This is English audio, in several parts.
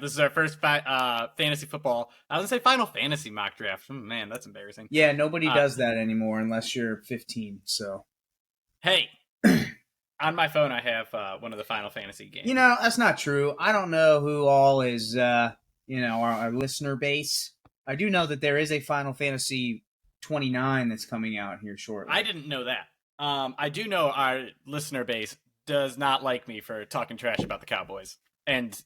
This is our first fantasy football. I was going to say Final Fantasy mock draft. Man, that's embarrassing. Yeah, nobody does that anymore unless you're 15. So, hey, on my phone I have one of the Final Fantasy games. You know, that's not true. I don't know who all is, our listener base. I do know that there is a Final Fantasy 29 that's coming out here shortly. I didn't know that. I do know our listener base does not like me for talking trash about the Cowboys. And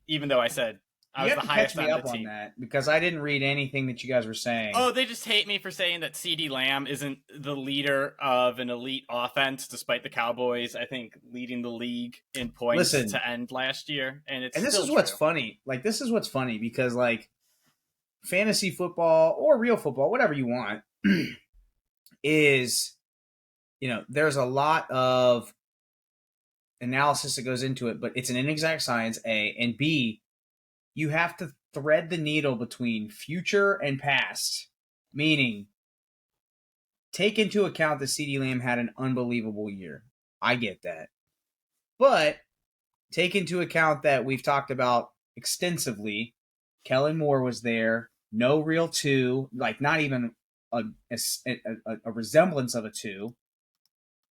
even though I said I was the highest on the team. On that because I didn't read anything that you guys were saying. Oh, they just hate me for saying that CeeDee Lamb isn't the leader of an elite offense, despite the Cowboys, I think, leading the league in points to end last year. And this is what's funny. Like, this is what's funny because, like, fantasy football or real football, whatever you want, is, there's a lot of analysis that goes into it, but it's an inexact science, A, and B, you have to thread the needle between future and past, meaning take into account that CeeDee Lamb had an unbelievable year. I get that. But take into account that we've talked about extensively, Kellen Moore was there, no real 2, like not even a resemblance of a 2.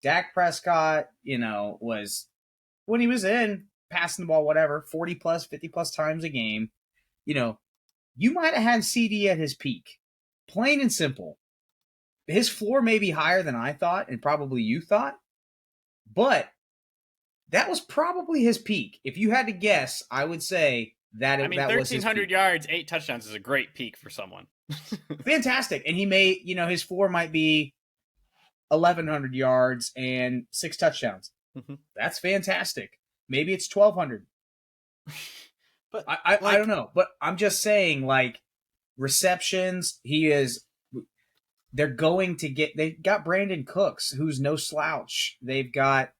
Dak Prescott, was, when he was in, passing the ball, whatever, 40 plus, 50 plus times a game, you might have had CD at his peak. Plain and simple. His floor may be higher than I thought and probably you thought, but that was probably his peak. If you had to guess, I would say that that 1,300 yards, 8 touchdowns is a great peak for someone. Fantastic. And he may, his floor might be 1,100 yards and 6 touchdowns. Mm-hmm. That's fantastic. Maybe it's 1,200. But I don't know. But I'm just saying, like, receptions, they're going to get, they've got Brandon Cooks, who's no slouch. They've got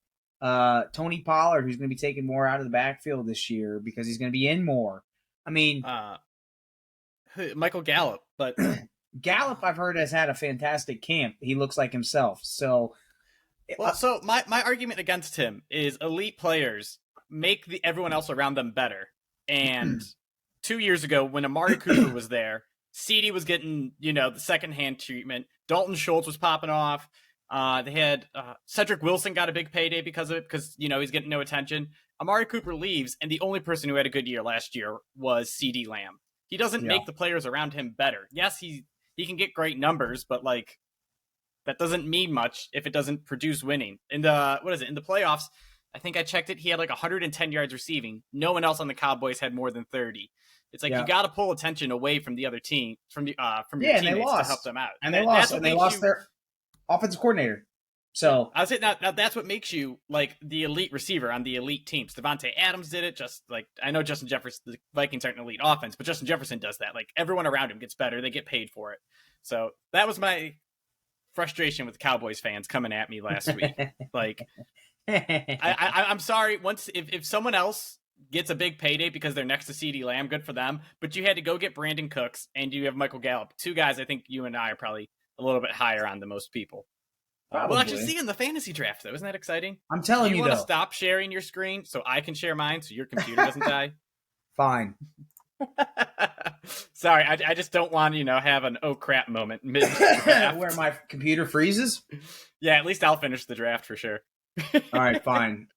Tony Pollard, who's going to be taking more out of the backfield this year because he's going to be in more. I mean, Michael Gallup, but Gallup, I've heard, has had a fantastic camp. He looks like himself. So, so my argument against him is elite players make everyone else around them better. And 2 years ago, when Amari Cooper was there, CeeDee was getting, the secondhand treatment. Dalton Schultz was popping off. They had Cedric Wilson got a big payday because of it, because, he's getting no attention. Amari Cooper leaves, and the only person who had a good year last year was CeeDee Lamb. He doesn't make the players around him better. Yes, he can get great numbers, but, like, that doesn't mean much if it doesn't produce winning. In the playoffs, I think I checked it, he had like 110 yards receiving. No one else on the Cowboys had more than 30. It's like you got to pull attention away from the other team, from your teammates to help them out. And they lost their offensive coordinator. So I would say now that's what makes you like the elite receiver on the elite teams. Devontae Adams did it. Just like, I know Justin Jefferson, the Vikings aren't an elite offense, but Justin Jefferson does that. Like, everyone around him gets better. They get paid for it. So that was my frustration with Cowboys fans coming at me last week. Like, I'm sorry. If someone else gets a big payday because they're next to CeeDee Lamb, good for them. But you had to go get Brandon Cooks, and you have Michael Gallup. 2 guys I think you and I are probably a little bit higher on than most people. We'll actually see in the fantasy draft, though. Isn't that exciting? I'm telling you, want to stop sharing your screen so I can share mine so your computer doesn't die? Fine. Sorry, I just don't want to, have an oh crap moment mid-draft. Where my computer freezes? Yeah, at least I'll finish the draft for sure. All right, fine.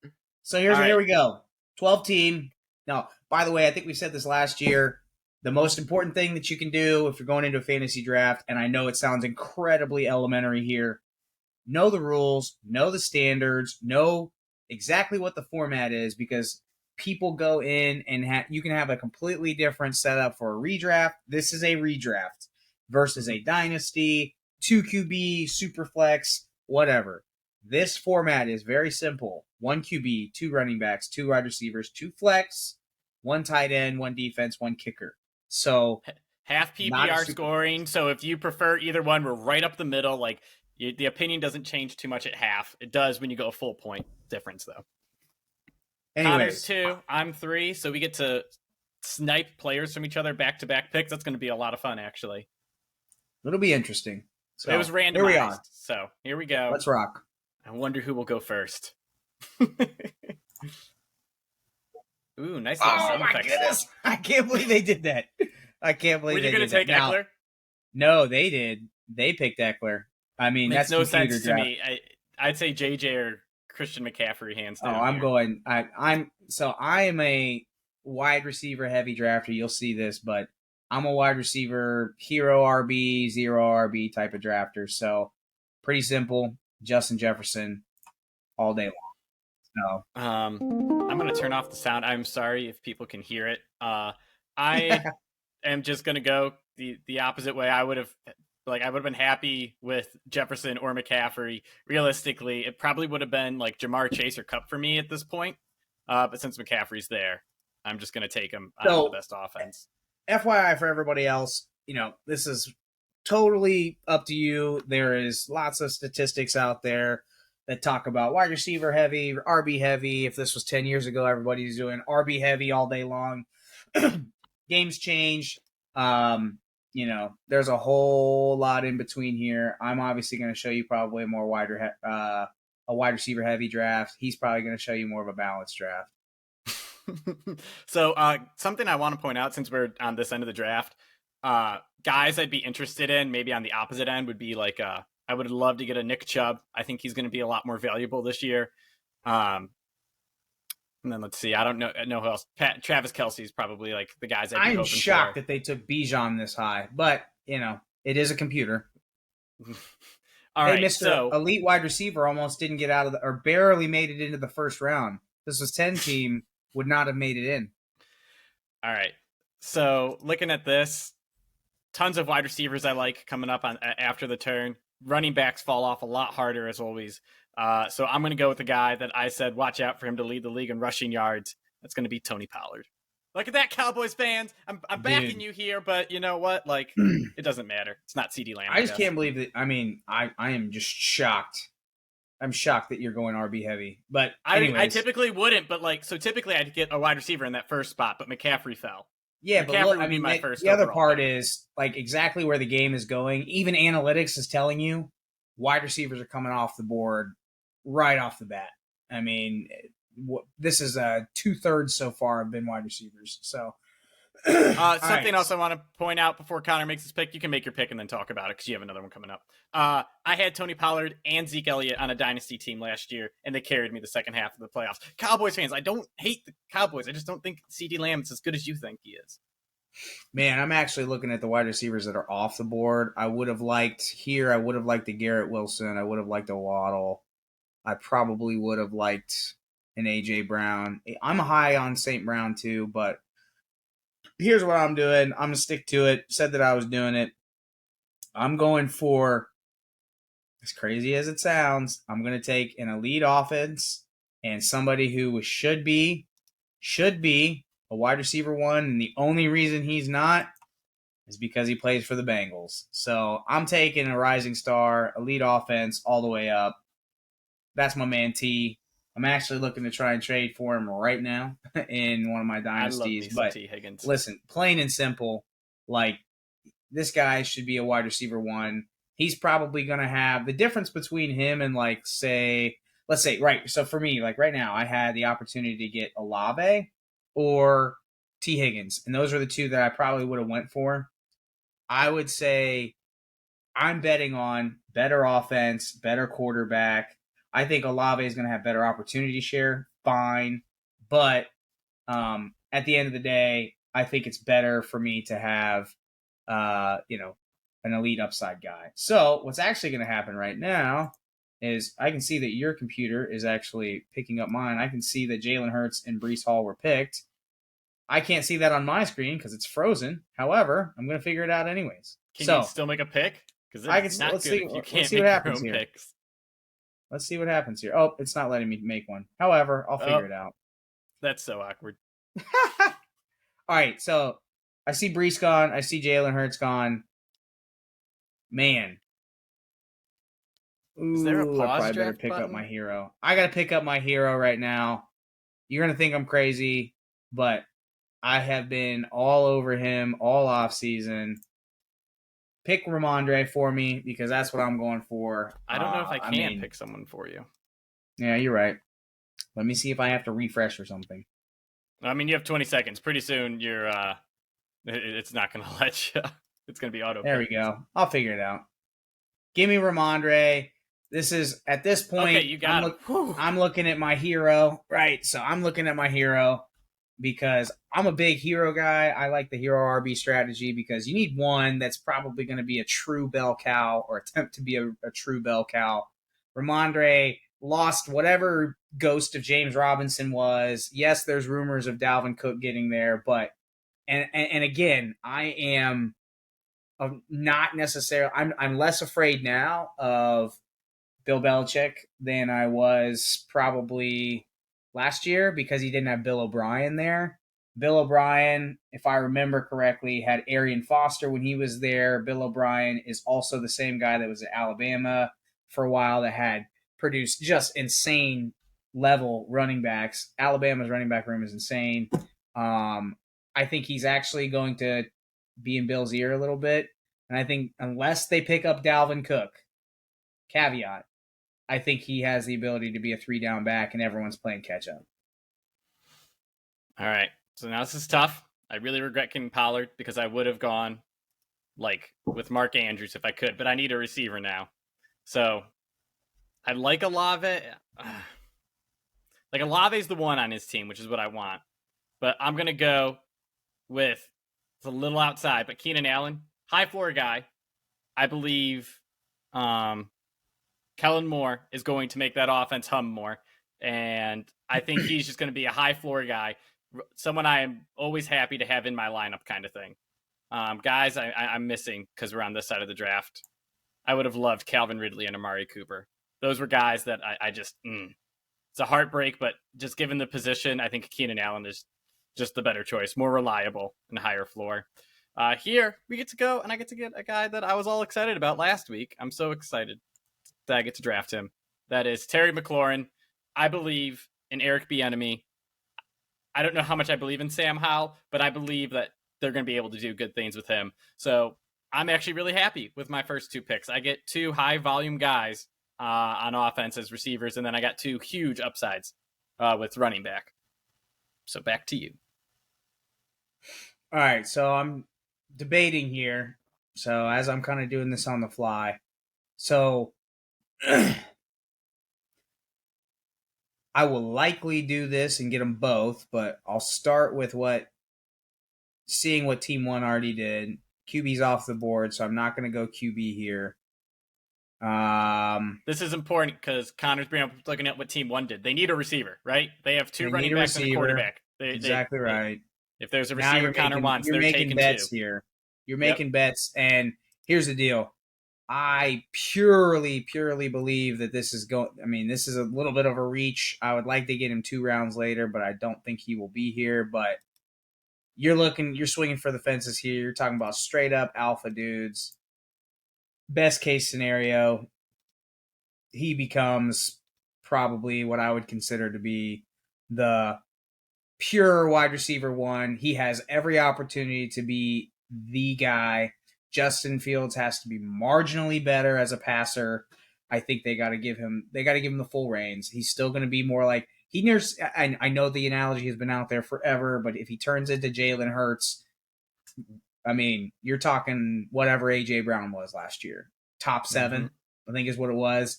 So here we go. 12 team. Now, by the way, I think we said this last year. The most important thing that you can do if you're going into a fantasy draft, and I know it sounds incredibly elementary here, know the rules, know the standards, know exactly what the format is, because people go in and you can have a completely different setup for a redraft. This is a redraft versus a dynasty, 2 QB, super flex, whatever. This format is very simple. 1 QB, 2 running backs, 2 wide receivers, 2 flex, 1 tight end, 1 defense, 1 kicker. So half PPR scoring. So if you prefer either one, we're right up the middle. Like, the opinion doesn't change too much at half. It does when you go a full point difference, though. Connor's 2, I'm 3, so we get to snipe players from each other back-to-back picks. That's going to be a lot of fun, actually. It'll be interesting. So, it was randomized. Here we are. So here we go. Let's rock. I wonder who will go first. Ooh, nice little Oh sound my effects. goodness! I can't believe they did that. I can't Were believe you they going did to that. take Now, Eckler? no, they did. They picked Eckler. I mean, Makes that's no computer sense to draft. me. I'd say JJ or Christian McCaffrey hands Oh, down I'm here. going. I am a wide receiver heavy drafter. You'll see this, but I'm a wide receiver hero RB, zero RB type of drafter. So pretty simple. Justin Jefferson all day long. I'm gonna turn off the sound. I'm sorry if people can hear it. I am just gonna go the opposite way. I would have been happy with Jefferson or McCaffrey. Realistically, it probably would have been like Jamar Chase or Cup for me at this point. But since McCaffrey's there, I'm just gonna take him on the So best offense. FYI for everybody else, this is totally up to you. There is lots of statistics out there that talk about wide receiver heavy, RB heavy. If this was 10 years ago, everybody's doing RB heavy all day long. Games change. There's a whole lot in between here. I'm obviously going to show you probably a wide receiver heavy draft. He's probably going to show you more of a balanced draft. So something I want to point out since we're on this end of the draft, guys I'd be interested in maybe on the opposite end would be like I would love to get a Nick Chubb. I think he's going to be a lot more valuable this year. And then let's see, I don't know who else. Travis Kelce's probably like the guys I'd be I'm hoping shocked for. that they took Bijan this high, but it is a computer. All Hey, right, Mr. so Elite wide receiver almost didn't get out of or barely made it into the first round. This was 10 team, would not have made it in. all right, so looking at this, tons of wide receivers I like coming up on after the turn. Running backs fall off a lot harder as always. So I'm going to go with the guy that I said watch out for him to lead the league in rushing yards. That's going to be Tony Pollard. Look at that, Cowboys fans. I'm backing you here, but you know what? Like, it doesn't matter. It's not CD Lamb. I just can't believe that. I mean, I am just shocked. I'm shocked that you're going RB heavy. But I typically wouldn't, but typically I'd get a wide receiver in that first spot, but McCaffrey fell. yeah, but McCaffrey look, would be my first. the other overall part pick. is like exactly where the game is going. Even analytics is telling you wide receivers are coming off the board right off the bat. I mean, this is 2/3 so far have been wide receivers. So something else I want to point out before Connor makes his pick. You can make your pick and then talk about it because you have another one coming up. I had Tony Pollard and Zeke Elliott on a dynasty team last year, and they carried me the second half of the playoffs. Cowboys fans, I don't hate the Cowboys. I just don't think CD Lamb is as good as you think he is. Man, I'm actually looking at the wide receivers that are off the board. I would have liked the Garrett Wilson. I would have liked a Waddle. I probably would have liked an A.J. Brown. I'm high on St. Brown too, but here's what I'm doing. I'm going to stick to it. Said that I was doing it. I'm going for, as crazy as it sounds, I'm going to take an elite offense and somebody who should be a wide receiver one, and the only reason he's not is because he plays for the Bengals. So I'm taking a rising star, elite offense all the way up. That's my man T. I'm actually looking to try and trade for him right now in one of my dynasties. I love but T. Higgins. Listen, plain and simple, like this guy should be a wide receiver one. He's probably going to have the difference between him and let's say, right. So for me, like right now, I had the opportunity to get Olave or T. Higgins, and those are the two that I probably would have went for. I would say I'm betting on better offense, better quarterback. I think Olave is going to have better opportunity share. Fine. But at the end of the day, I think it's better for me to have, an elite upside guy. So what's actually going to happen right now is I can see that your computer is actually picking up mine. I can see that Jalen Hurts and Breece Hall were picked. I can't see that on my screen because it's frozen. However, I'm going to figure it out anyways. Can you still make a pick? Because it's not good if you can't make your own picks. Let's see what happens here. Oh, it's not letting me make one. However, I'll figure it out. That's so awkward. All right, so I see Breece gone. I see Jalen Hurts gone. Man. Ooh, is there a pause I probably better pick button? up my hero. I got to pick up my hero right now. You're going to think I'm crazy, but I have been all over him all off season. Pick Ramondre for me because that's what I'm going for. I don't know if I can pick someone for you. Yeah, you're right. Let me see if I have to refresh or something. I mean, you have 20 seconds. Pretty soon, it's not going to let you. It's going to be auto There we picked. go. I'll figure it out. Give me Ramondre. This is at this Okay, point. you got him. I'm looking at my hero, right? So I'm looking at my hero because I'm a big hero guy. I like the hero RB strategy because you need one that's probably going to be a true bell cow or attempt to be a true bell cow. Ramondre lost whatever ghost of James Robinson was. Yes, there's rumors of Dalvin Cook getting there, but and again, I am not necessarily. I'm less afraid now of Bill Belichick than I was probably last year because he didn't have Bill O'Brien there. Bill O'Brien, if I remember correctly, had Arian Foster when he was there. Bill O'Brien is also the same guy that was at Alabama for a while that had produced just insane level running backs. Alabama's running back room is insane. I think he's actually going to be in Bill's ear a little bit. And I think unless they pick up Dalvin Cook, caveat, I think he has the ability to be a 3-down back and everyone's playing catch up. All right. So now this is tough. I really regret getting Pollard because I would have gone with Mark Andrews if I could, but I need a receiver now. So I like Olave. Like Olave's the one on his team, which is what I want. But I'm going to go with, it's a little outside, but Keenan Allen, high floor guy. I believe Kellen Moore is going to make that offense hum more. And I think he's just going to be a high floor guy, someone I am always happy to have in my lineup kind of thing. Guys I'm missing because we're on this side of the draft. I would have loved Calvin Ridley and Amari Cooper. Those were guys that I just, it's a heartbreak, but just given the position, I think Keenan Allen is just the better choice, more reliable and higher floor. Here, we get to go, and I get to get a guy that I was all excited about last week. I'm so excited that I get to draft him. That is Terry McLaurin. I believe in Eric Bieniemy. I don't know how much I believe in Sam Howell, but I believe that they're going to be able to do good things with him. So I'm actually really happy with my first two picks. I get two high-volume guys on offense as receivers, and then I got two huge upsides with running back. So back to you. All right, so I'm debating here. So as I'm kind of doing this on the fly, so I will likely do this and get them both, but I'll start with seeing what Team 1 already did. QB's off the board, so I'm not going to go QB here. This is important because Connor's looking at what Team 1 did. They need a receiver, right? They have two running backs and a quarterback. Exactly right. If there's a receiver Connor wants, they're taking bets two. Here. You're making bets, and here's the deal. I purely believe that this is going. I mean, this is a little bit of a reach. I would like to get him 2 rounds later, but I don't think he will be here. But you're swinging for the fences here. You're talking about straight up alpha dudes. Best case scenario, he becomes probably what I would consider to be the pure wide receiver 1. He has every opportunity to be the guy. Justin Fields has to be marginally better as a passer. I think they got to give him the full reins. He's still going to be more like I know the analogy has been out there forever, but if he turns into Jalen Hurts, I mean, you're talking whatever AJ Brown was last year, top 7, I think is what it was.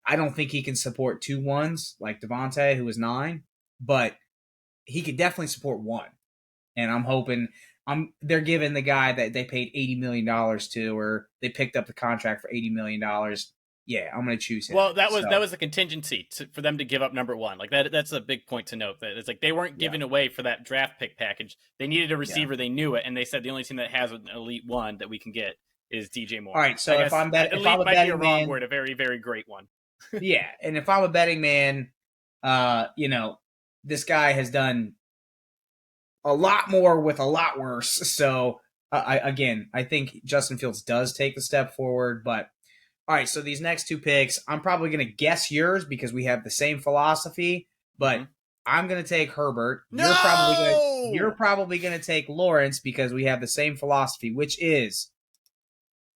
I don't think he can support 2 1s like Devontae, who was 9, but he could definitely support 1. And I'm hoping they're giving the guy that they paid $80 million to, or they picked up the contract for $80 million. Yeah, I'm going to choose him. Well, that was a contingency for them to give up number 1. Like that's a big point to note. That it's like they weren't giving away for that draft pick package. They needed a receiver. They knew it, and they said the only team that has an elite 1 that we can get is DJ Moore. All right, so if I'm a betting man, word, a very, very great one. Yeah, and if I'm a betting man, this guy has done a lot more with a lot worse. So I think Justin Fields does take the step forward. But all right, so these next 2 picks, I'm probably going to guess yours because we have the same philosophy. But I'm going to take Herbert. No! You're probably going to take Lawrence because we have the same philosophy, which is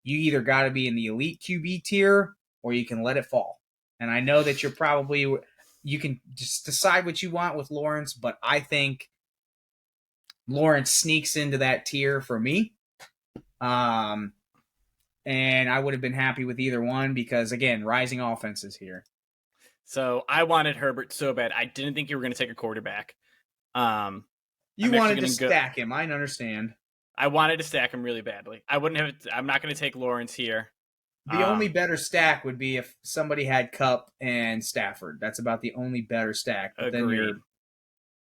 you either got to be in the elite QB tier or you can let it fall. And I know that you can just decide what you want with Lawrence, but I think Lawrence sneaks into that tier for me. And I would have been happy with either one because, again, rising offenses here. So I wanted Herbert so bad. I didn't think you were going to take a quarterback. You wanted to stack him. I understand. I wanted to stack him really badly. I'm not going to take Lawrence here. The only better stack would be if somebody had Kupp and Stafford. That's about the only better stack. But agreed.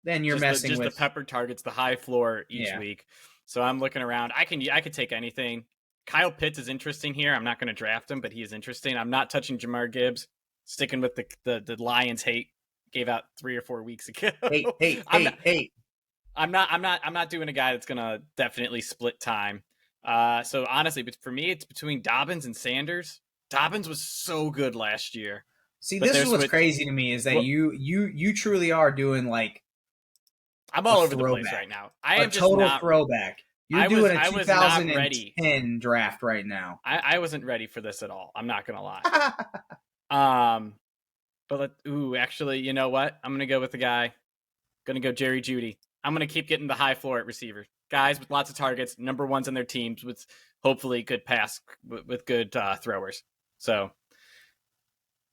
then you're messing with the pepper targets, the high floor each week. So I'm looking around. I could take anything. Kyle Pitts is interesting here. I'm not going to draft him, but he is interesting. I'm not touching Jamar Gibbs. Sticking with the Lions hate gave out 3 or 4 weeks ago. Hey. I'm not doing a guy that's gonna definitely split time. So honestly, but for me, it's between Dobbins and Sanders. Dobbins was so good last year. See, this is what's crazy to me is that you truly are doing like I'm all over the place right now. I am just total throwback. You're doing a 2010 draft right now. I wasn't ready for this at all. I'm not gonna lie. But actually, you know what? I'm gonna go with the guy. Gonna go Jerry Jeudy. I'm gonna keep getting the high floor at receiver. Guys with lots of targets, number ones on their teams with hopefully good pass with good throwers. So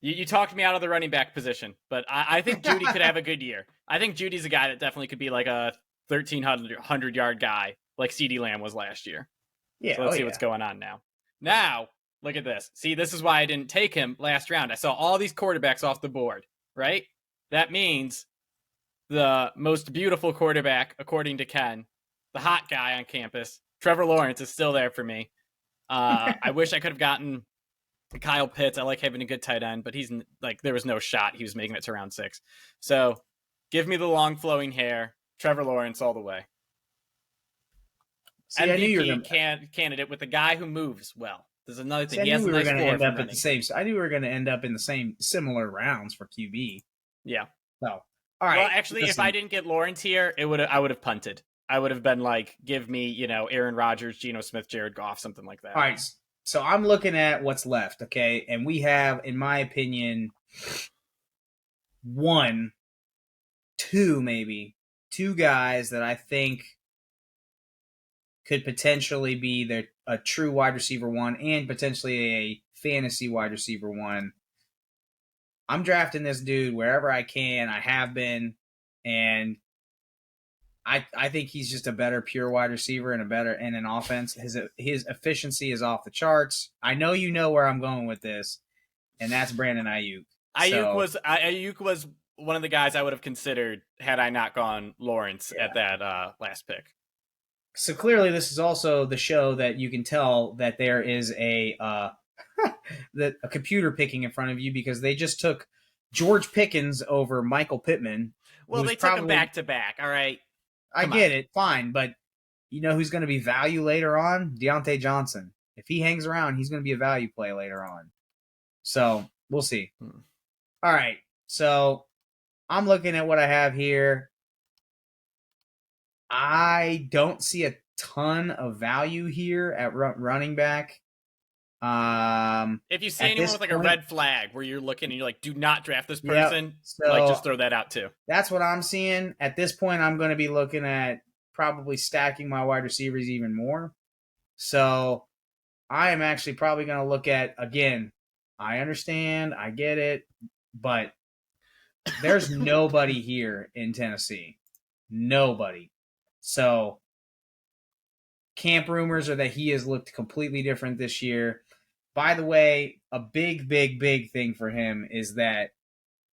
you talked me out of the running back position, but I think Jeudy could have a good year. I think Judy's a guy that definitely could be like a 1,300 yard guy like CeeDee Lamb was last year. Yeah. So let's see what's going on now. Now, look at this. See, this is why I didn't take him last round. I saw all these quarterbacks off the board, right? That means the most beautiful quarterback, according to Ken, the hot guy on campus, Trevor Lawrence, is still there for me. I wish I could have gotten Kyle Pitts. I like having a good tight end, but he's like, there was no shot he was making it to round 6. So give me the long flowing hair, Trevor Lawrence all the way. See, MVP candidate with a guy who moves well. There's another thing. See, I knew we were going to end up at the same. I knew we were going to end up in the same similar rounds for QB. Yeah. So, all right. Well, actually, if I didn't get Lawrence here, I would have punted. I would have been like, give me, Aaron Rodgers, Geno Smith, Jared Goff, something like that. All right. So I'm looking at what's left, okay? And we have, in my opinion, 2 guys that I think could potentially be a true wide receiver 1 and potentially a fantasy wide receiver 1. I'm drafting this dude wherever I can. I have been, and I think he's just a better pure wide receiver and an offense. His efficiency is off the charts. I know you know where I'm going with this, and that's Brandon Ayuk. Ayuk was one of the guys I would have considered had I not gone Lawrence at that last pick. So clearly, this is also the show that you can tell that there is a computer picking in front of you because they just took George Pickens over Michael Pittman. Well, they took him back to back. All right. I get it. Fine. But you know who's going to be value later on? Deontay Johnson. If he hangs around, he's going to be a value play later on. So we'll see. All right. So I'm looking at what I have here. I don't see a ton of value here at running back. If you see anyone with like a red flag where you're looking and you're like, do not draft this person, just throw that out too. That's what I'm seeing. At this point, I'm going to be looking at probably stacking my wide receivers even more. So I am actually probably going to look at, again, I understand, I get it, but there's nobody here in Tennessee. Nobody. So camp rumors are that he has looked completely different this year. By the way, a big thing for him is that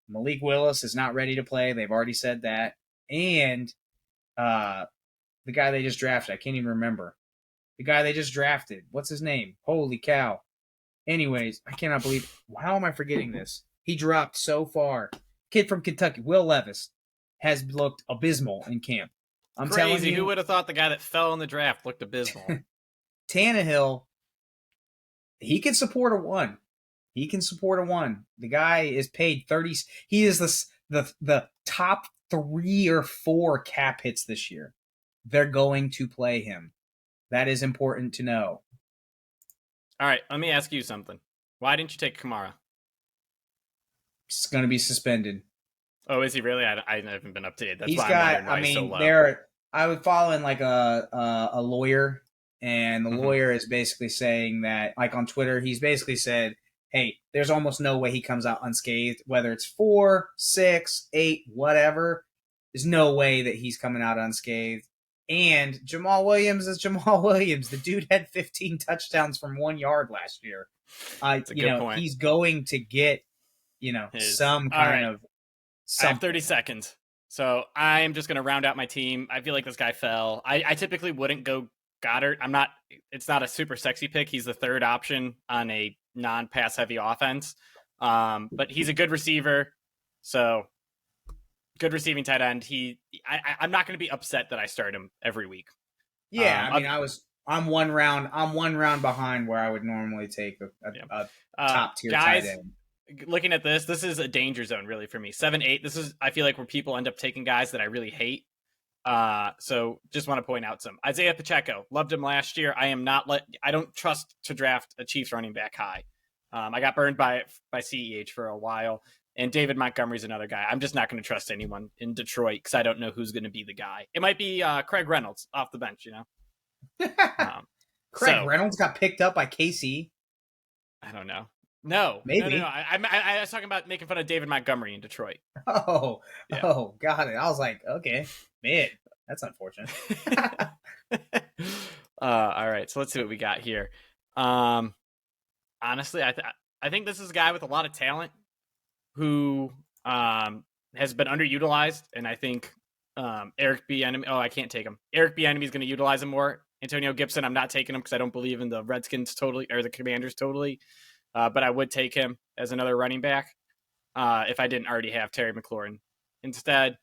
Malik Willis is not ready to play. They've already said that. And the guy they just drafted, I can't even remember. The guy they just drafted, what's his name? Holy cow. Anyways, I cannot believe, how am I forgetting this? He dropped so far. Kid from Kentucky, Will Levis, has looked abysmal in camp. I'm telling you. Who would have thought the guy that fell in the draft looked abysmal? Tannehill, he can support a 1. He can support a 1. The guy is paid 30. He is the top 3 or 4 cap hits this year. They're going to play him. That is important to know. All right, let me ask you something. Why didn't you take Kamara? He's going to be suspended. Oh, is he really? I haven't been up to date. That's he's why got. I'm so low. I would follow in like a lawyer, and the Hmm. lawyer is basically saying that, like on Twitter, he's basically said, "Hey, there's almost no way he comes out unscathed. Whether it's 4, 6, 8, whatever, there's no way that he's coming out unscathed." And Jamal Williams is Jamal Williams. The dude had 15 touchdowns from 1 yard last year. It's a good point. He's going to get, His some all kind right. of I have 30 something. seconds. So I am just going to round out my team. I feel like this guy fell. I typically wouldn't go Goddard. It's not a super sexy pick. He's the third option on a non-pass heavy offense. But he's a good receiver. So good receiving tight end. I'm not going to be upset that I start him every week. Yeah, I mean, Other, I'm 1 round behind where I would normally take yeah. a Uh, top tier tight guys, end. looking at this is a danger zone really for me. 7-8. I feel like where people end up taking guys that I really hate. So just want to point out some Isaiah Pacheco. Loved him last year. I don't trust to draft a Chiefs running back high. I got burned by CEH for a while. And David Montgomery's another guy. I'm just not going to trust anyone in Detroit because I don't know who's going to be the guy. It might be Craig Reynolds off the bench, Um, Craig so Reynolds got picked up by KC. I don't know. No. Maybe. I was talking about making fun of David Montgomery in Detroit. Oh, Yeah. oh, got it. I was like, okay, man, that's unfortunate. All right, so let's see what we got here. Honestly, I think this is a guy with a lot of talent who has been underutilized, and I think Eric Bieniemy. Oh, I can't take him. Eric Bieniemy is going to utilize him more. Antonio Gibson, I'm not taking him because I don't believe in the Redskins totally or the Commanders totally. But I would take him as another running back if I didn't already have Terry McLaurin. Instead,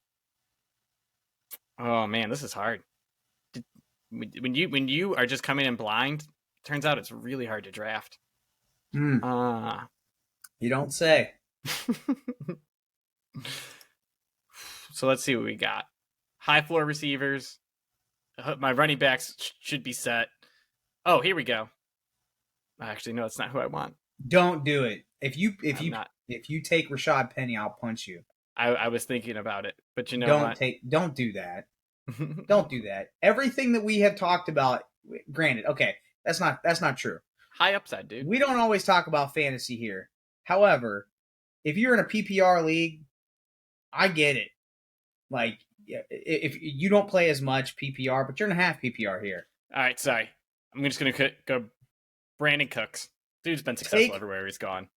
oh man, this is hard. When you are just coming in blind, turns out it's really hard to draft. You don't say. So let's see what we got. High floor receivers. My running backs should be set. Oh, here we go. Actually, no, that's not who I want. Don't do it. If you take Rashad Penny, I'll punch you. I was thinking about it, but you know what? Don't do that. Don't do that. Everything that we have talked about, granted, okay, that's not true. High upside, dude. We don't always talk about fantasy here. However, if you're in a PPR league, I get it. Like, if you don't play as much PPR, but you're in a half PPR here. All right, sorry. I'm just going to go Brandon Cooks. Dude's been successful everywhere he's gone.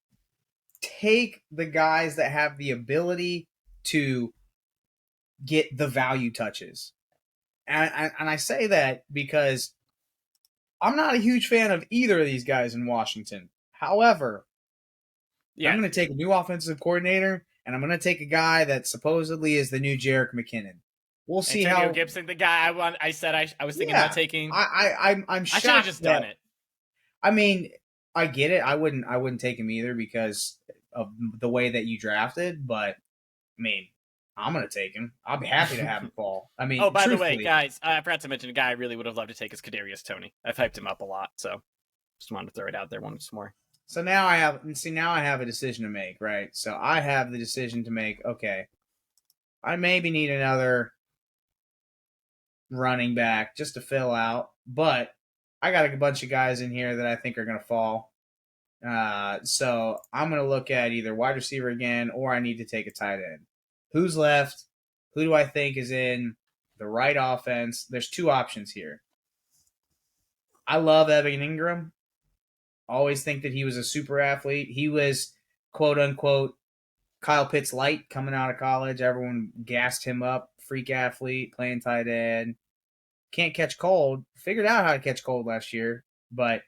Take the guys that have the ability to get the value touches. And I say that because I'm not a huge fan of either of these guys in Washington. However, I'm going to take a new offensive coordinator, and I'm going to take a guy that supposedly is the new Jerick McKinnon. We'll see Antonio Gibson, the guy I said I was thinking about taking. I'm shocked. I should have just done it. I mean, I get it. I wouldn't take him either because of the way that you drafted. But I mean, I'm gonna take him. I'll be happy to have him fall. I mean, oh, by the way, guys, I forgot to mention a guy I really would have loved to take is Kadarius Toney. I've hyped him up a lot, so just wanted to throw it out there once more. So now I have a decision to make, right? So I have the decision to make. Okay, I maybe need another running back just to fill out, but I got a bunch of guys in here that I think are going to fall. So I'm going to look at either wide receiver again, or I need to take a tight end. Who's left? Who do I think is in the right offense? There's two options here. I love Evan Ingram. Always think that he was a super athlete. He was, quote unquote, Kyle Pitts light coming out of college. Everyone gassed him up. Freak athlete, playing tight end. Can't catch cold. Figured out how to catch cold last year. But,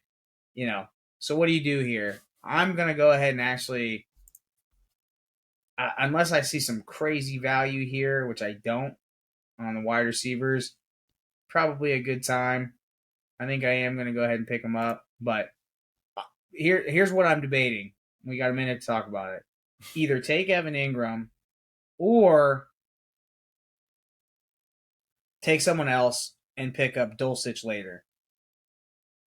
so what do you do here? I'm going to go ahead and actually, unless I see some crazy value here, which I don't on the wide receivers, probably a good time. I think I am going to go ahead and pick them up. But here's what I'm debating. We got a minute to talk about it. Either take Evan Ingram or take someone else and pick up Dulcich later.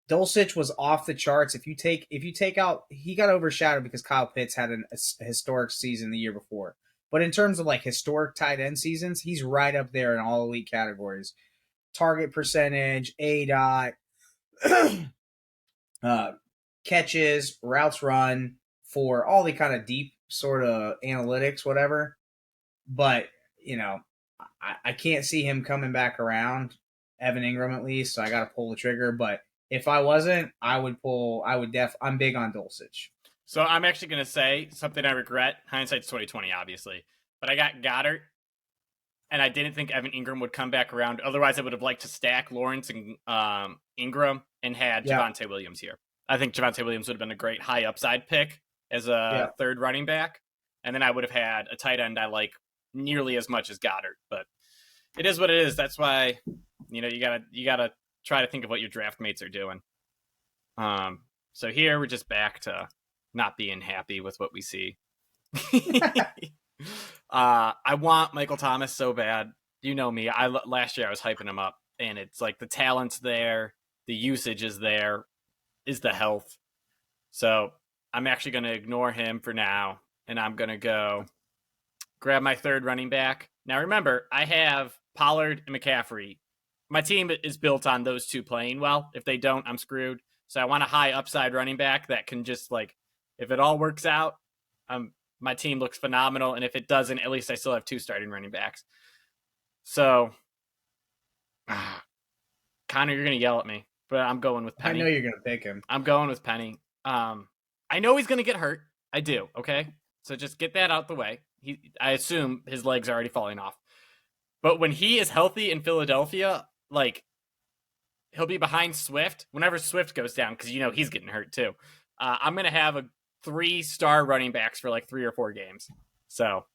Dulcich was off the charts. If you take out, he got overshadowed because Kyle Pitts had a historic season the year before. But in terms of like historic tight end seasons, he's right up there in all elite categories. target percentage, A dot, catches, routes run for all the kind of deep sort of analytics, whatever. But, I can't see him coming back around, Evan Ingram at least, so I got to pull the trigger. But if I wasn't, I'm big on Dulcich. So I'm actually going to say something I regret. Hindsight's 2020, obviously. But I got Goddard, and I didn't think Evan Ingram would come back around. Otherwise, I would have liked to stack Lawrence and Ingram and had Javonte Williams here. I think Javonte Williams would have been a great high upside pick as a third running back. And then I would have had a tight end I like nearly as much as Goddard. But it is what it is. That's why, you gotta try to think of what your draft mates are doing. So here we're just back to not being happy with what we see. I want Michael Thomas so bad. You know me. Last year I was hyping him up, and it's like the talent's there, the usage is there, is the health. So I'm actually going to ignore him for now, and I'm going to go grab my third running back. Now remember, I have Pollard and McCaffrey. My team is built on those two playing well. If they don't, I'm screwed. So I want a high upside running back that can just, like, if it all works out, my team looks phenomenal. And if it doesn't, at least I still have two starting running backs. So, Connor, you're going to yell at me, but I'm going with Penny. I know you're going to pick him. I'm going with Penny. I know he's going to get hurt. I do, okay? So just get that out the way. I assume his legs are already falling off. But when he is healthy in Philadelphia, like, he'll be behind Swift whenever Swift goes down, because he's getting hurt too. I'm going to have a 3-star running backs for like 3 or 4 games. So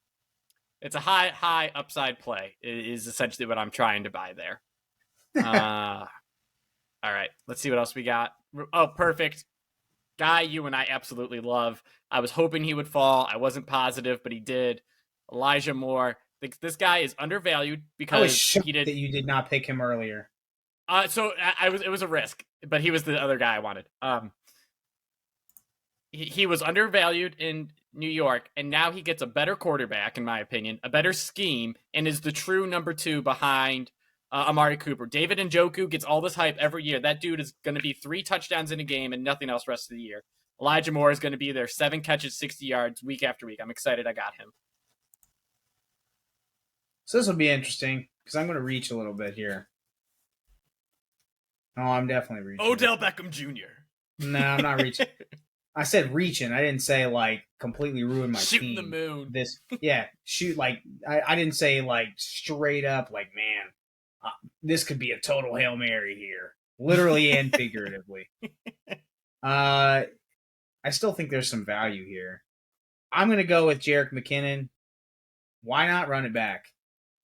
it's a high upside play is essentially what I'm trying to buy there. All right, let's see what else we got. Oh, perfect. Guy you and I absolutely love. I was hoping he would fall. I wasn't positive, but he did. Elijah Moore. This guy is undervalued because I was shocked he did that you did not pick him earlier. So it was a risk, but he was the other guy I wanted. He was undervalued in New York, and now he gets a better quarterback, in my opinion, a better scheme, and is the true number 2 behind Amari Cooper. David Njoku gets all this hype every year. That dude is going to be 3 touchdowns in a game and nothing else rest of the year. Elijah Moore is going to be there, 7 catches, 60 yards week after week. I'm excited I got him. So this will be interesting because I'm going to reach a little bit here. Oh, I'm definitely reaching. Odell Beckham Jr. No, I'm not reaching. I said reaching. I didn't say like completely ruin my Shooting team. the moon. Shoot like I didn't say like straight up like, man, this could be a total Hail Mary here, literally and figuratively. I still think there's some value here. I'm gonna go with Jerick McKinnon. Why not run it back?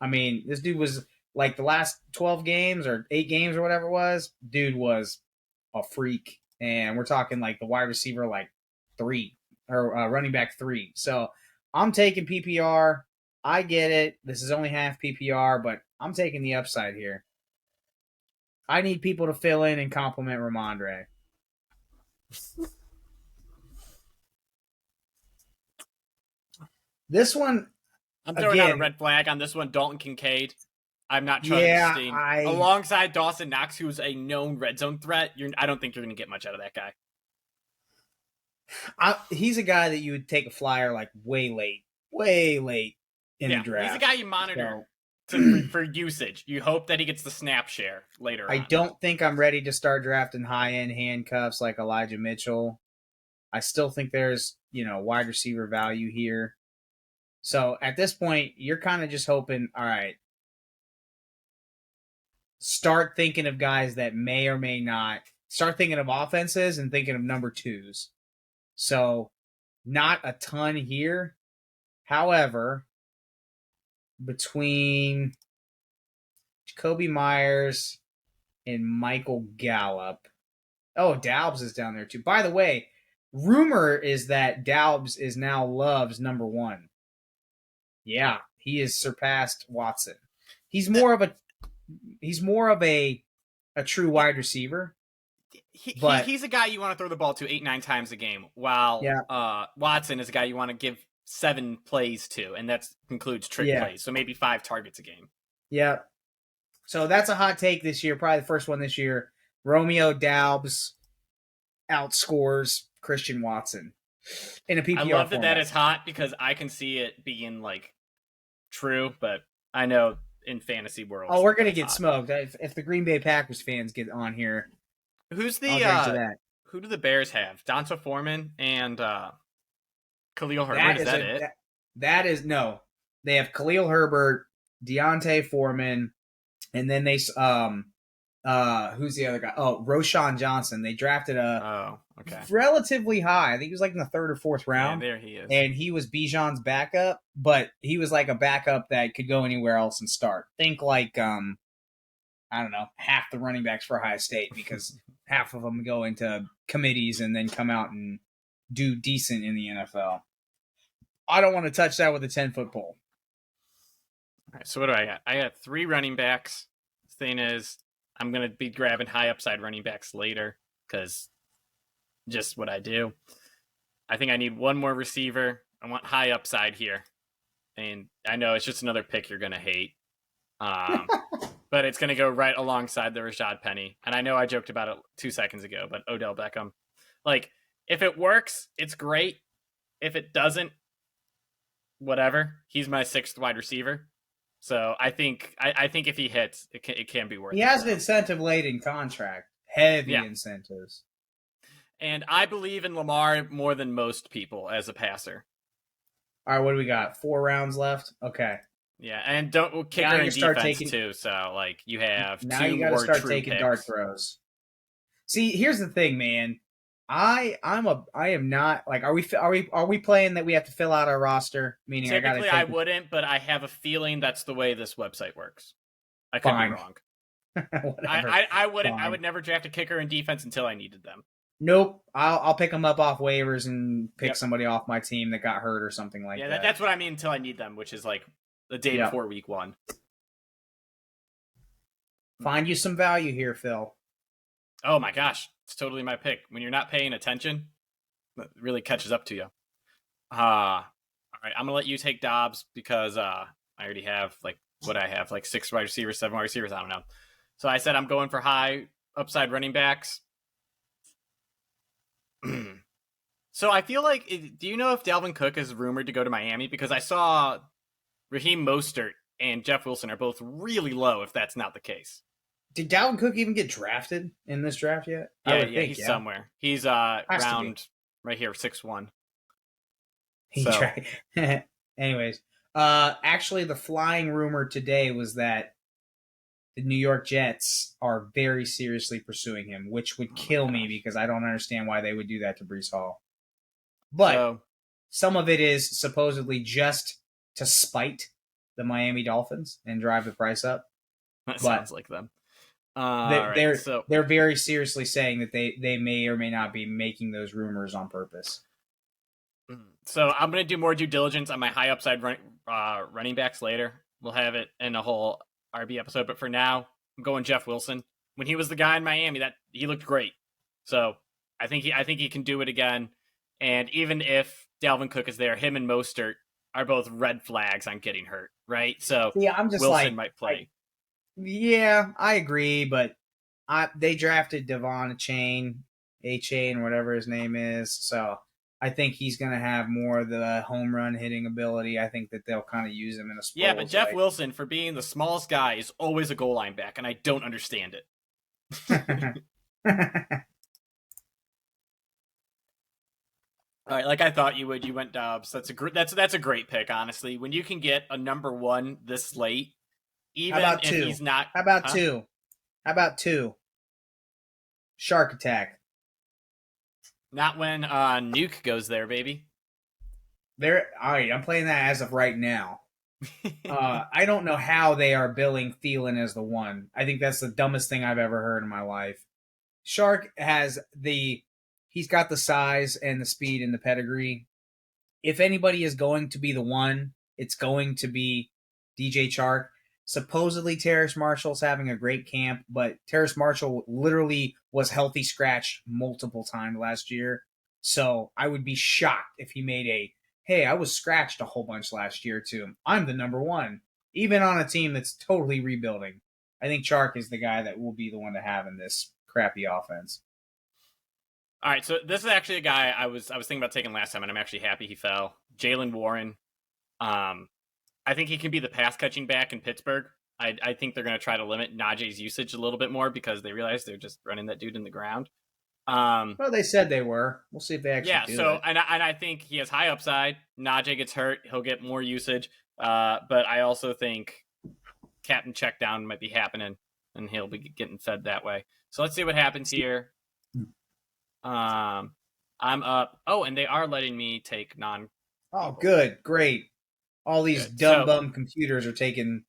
I mean, this dude was like the last 12 games or 8 games or whatever it was. Dude was a freak. And we're talking like the wide receiver like 3 or running back 3. So I'm taking PPR. I get it. This is only half PPR, but I'm taking the upside here. I need people to fill in and compliment Ramondre. This one, I'm throwing out a red flag on this one. Dalton Kincaid. I'm not trying to steam. Alongside Dawson Knox, who's a known red zone threat, I don't think you're going to get much out of that guy. He's a guy that you would take a flyer like way late in the draft. He's a guy you monitor for usage. You hope that he gets the snap share later on. I don't think I'm ready to start drafting high-end handcuffs like Elijah Mitchell. I still think there's, wide receiver value here. So at this point, you're kind of just hoping, all right, start thinking of guys that may or may not. Start thinking of offenses and thinking of number 2s. So not a ton here. However, between Jacoby Myers and Michael Gallup. Oh, Dalbs is down there too. By the way, rumor is that Dalbs is now Love's number 1. Yeah, he has surpassed Watson. He's more of a true wide receiver. He's a guy you want to throw the ball to 8-9 times a game, while Watson is a guy you want to give 7 plays to, and that includes trick plays, so maybe 5 targets a game. Yeah. So that's a hot take this year. Probably the first one this year. Romeo Doubs outscores Christian Watson in a I PPR love that format. is hot because I can see it being like true, but I know in fantasy worlds Oh, we're gonna that's get hot. smoked if the Green Bay Packers fans get on here. Who's I'll the drink to that. who do the Bears have? Donta Foreman and Khalil Herbert. That Is is that a it? that is no. They have Khalil Herbert, Deontay Foreman, and then they who's the other guy? Oh, Roshan Johnson. They drafted a Oh, okay. relatively high. I think he was like in the third or fourth Yeah, round. there he is. And he was Bijan's backup, but he was like a backup that could go anywhere else and start. Think like I don't know, half the running backs for Ohio State because half of them go into committees and then come out and do decent in the NFL. I don't want to touch that with a 10-foot pole. All right, so what do I got? I got 3 running backs. The thing is, I'm gonna be grabbing high upside running backs later because just what I do. I think I need one more receiver. I want high upside here, and I know it's just another pick you're gonna hate. But it's gonna go right alongside the Rashad Penny, and I know I joked about it 2 seconds ago, but Odell Beckham, like if it works, it's great. If it doesn't, whatever. He's my 6th wide receiver. So I think if he hits, it can be worth it. He has an incentive laden contract. Heavy incentives. And I believe in Lamar more than most people as a passer. All right, what do we got? 4 rounds left? Okay. Yeah, and don't kicker and defense too. So like you have now 2 you got to more start true taking picks. dart throws. See, here's the thing, man. I am not like. Are we playing that we have to fill out our roster? Meaning, Typically, I I wouldn't, but I have a feeling that's the way this website works. I could Fine. be wrong. Whatever. I wouldn't. Fine. I would never draft a kicker and defense until I needed them. Nope. I'll pick them up off waivers and pick somebody off my team that got hurt or something like that. Yeah, that's what I mean until I need them, which is like the day before week 1. Find you some value here, Phil. Oh my gosh, it's totally my pick. When you're not paying attention, it really catches up to you. All right, I'm gonna let you take Dobbs because I already have like what I have, like 6 wide receivers, 7 wide receivers. I don't know. So I said I'm going for high upside running backs. So I feel like, do you know if Dalvin Cook is rumored to go to Miami? Because I saw Raheem Mostert and Jeff Wilson are both really low. If that's not the case. Did Dalvin Cook even get drafted in this draft yet? Yeah, he's somewhere. He's round right here, 6'1". Anyways, actually, the flying rumor today was that the New York Jets are very seriously pursuing him, which would kill me because I don't understand why they would do that to Breece Hall. But some of it is supposedly just to spite the Miami Dolphins and drive the price up. That sounds like them. They're very seriously saying that they may or may not be making those rumors on purpose. So I'm going to do more due diligence on my high upside running backs later. We'll have it in a whole RB episode. But for now, I'm going Jeff Wilson. When he was the guy in Miami, that he looked great. So I think he can do it again. And even if Dalvin Cook is there, him and Mostert are both red flags on getting hurt, right? So I'm just Wilson might play. Yeah, I agree, but they drafted Devon A-Chain, whatever his name is. So I think he's going to have more of the home run hitting ability. I think that they'll kind of use him in a Sproles Yeah, but Jeff way. Wilson, for being the smallest guy, is always a goal line back, and I don't understand it. All right, like I thought you would. You went Dobbs. That's a great pick, honestly. When you can get a number 1 this late, even if he's not. How about two? How about 2? Shark Attack. Not when Nuke goes there, baby. All right, I'm playing that as of right now. I don't know how they are billing Thielen as the 1. I think that's the dumbest thing I've ever heard in my life. Shark he's got the size and the speed and the pedigree. If anybody is going to be the 1, it's going to be DJ Chark. Supposedly Terrace Marshall's having a great camp, but Terrace Marshall literally was healthy scratched multiple times last year. So I would be shocked if he made hey, I was scratched a whole bunch last year too. I'm the number 1, even on a team that's totally rebuilding. I think Chark is the guy that will be the one to have in this crappy offense. All right, so this is actually a guy I was thinking about taking last time, and I'm actually happy he fell. Jalen Warren. I think he can be the pass catching back in Pittsburgh. I think they're going to try to limit Najee's usage a little bit more because they realize they're just running that dude in the ground. Well, they said they were. We'll see if they actually do it. And I think he has high upside. Najee gets hurt, he'll get more usage. But I also think Captain Checkdown might be happening, and he'll be getting fed that way. So let's see what happens here. I'm up. Oh, and they are letting me take non. Oh, good, great. All these dumb bum computers are taking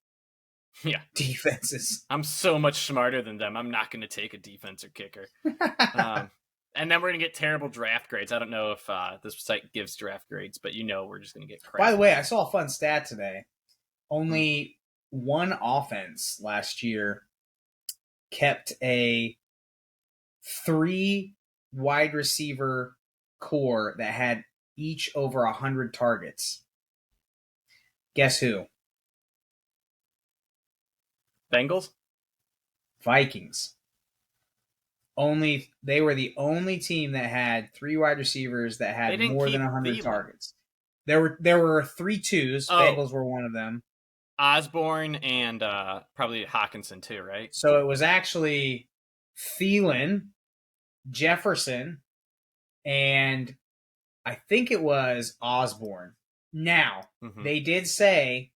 defenses. I'm so much smarter than them. I'm not going to take a defense or kicker. And then we're going to get terrible draft grades. I don't know if this site gives draft grades, but we're just going to get crap. By the way, I saw a fun stat today. Only one offense last year kept a 3 wide receiver core that had each over 100 targets. Guess who? Bengals? Vikings. They were the only team that had 3 wide receivers that had more than 100 targets. There were 3 twos. Bengals were one of them. Osborne and probably Hawkinson too, right? So it was actually Thielen, Jefferson, and I think it was Osborne. Now, they did say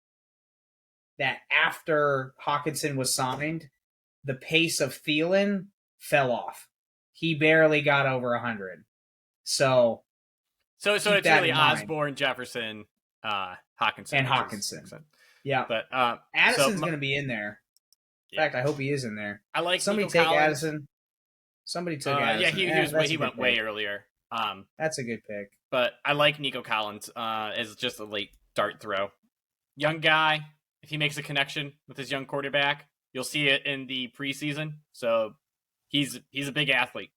that after Hawkinson was signed, the pace of Thielen fell off. He barely got over 100. So it's really Osborne, Jefferson, Hawkinson. And Hawkinson. Yeah. But Addison's going to be in there. In fact, I hope he is in there. I like somebody Nico take Collins. Addison. Somebody took Addison. He went way earlier. That's a good pick. But I like Nico Collins as just a late dart throw. Young guy. If he makes a connection with his young quarterback, you'll see it in the preseason. So he's a big athlete.